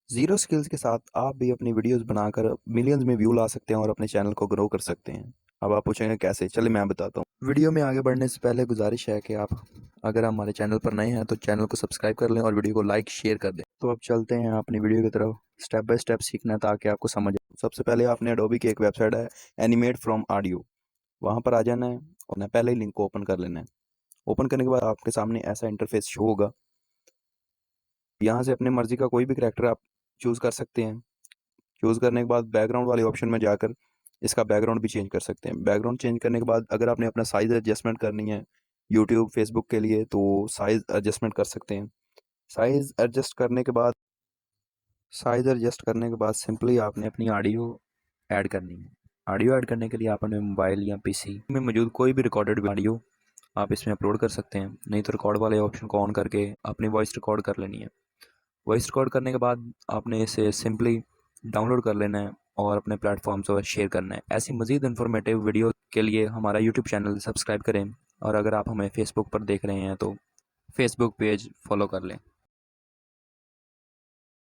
Zero skills के साथ आप भी अपनी वीडियोस बनाकर मिलियंस में व्यू ला सकते हैं और अपने चैनल को ग्रो कर सकते हैं। अब आप पूछेंगे कैसे? चलिए मैं बताता हूँ। वीडियो में आगे बढ़ने से पहले गुजारिश है कि आप अगर हमारे चैनल पर नए हैं तो चैनल को सब्सक्राइब कर लें और वीडियो को लाइक शेयर कर दें। तो अब चलते हैं अपनी वीडियो की तरफ। स्टेप बाय स्टेप सीखना ताकि आपको समझ आए। सबसे पहले आपने एडोबी की एक वेबसाइट है एनिमेट फ्रॉम ऑडियो, वहाँ पर आ जाना है और पहले ही लिंक को ओपन कर लेना है। ओपन करने के बाद आपके सामने ऐसा इंटरफेस शो होगा। यहाँ से अपनी मर्जी का कोई भी करेक्टर आप चूज़ कर सकते हैं। चूज़ करने के बाद बैकग्राउंड वाले ऑप्शन में जाकर इसका बैकग्राउंड भी चेंज कर सकते हैं। बैकग्राउंड चेंज करने के बाद अगर आपने अपना साइज़ एडजस्टमेंट करनी है यूट्यूब फेसबुक के लिए तो साइज़ एडजस्टमेंट कर सकते हैं। साइज़ एडजस्ट करने के बाद सिंपली आपने अपनी ऑडियो ऐड करनी है। ऑडियो ऐड करने के लिए आप अपने मोबाइल या पीसी में मौजूद कोई भी रिकॉर्डेड ऑडियो आप इसमें अपलोड कर सकते हैं। नहीं तो रिकॉर्ड वाले ऑप्शन को ऑन करके अपनी वॉइस रिकॉर्ड कर लेनी है। वॉइस रिकॉर्ड करने के बाद आपने इसे सिंपली डाउनलोड कर लेना है और अपने प्लेटफॉर्म्स पर शेयर करना है। ऐसी मज़ीद इन्फॉर्मेटिव वीडियो के लिए हमारा यूट्यूब चैनल सब्सक्राइब करें और अगर आप हमें फेसबुक पर देख रहे हैं तो फेसबुक पेज फॉलो कर लें।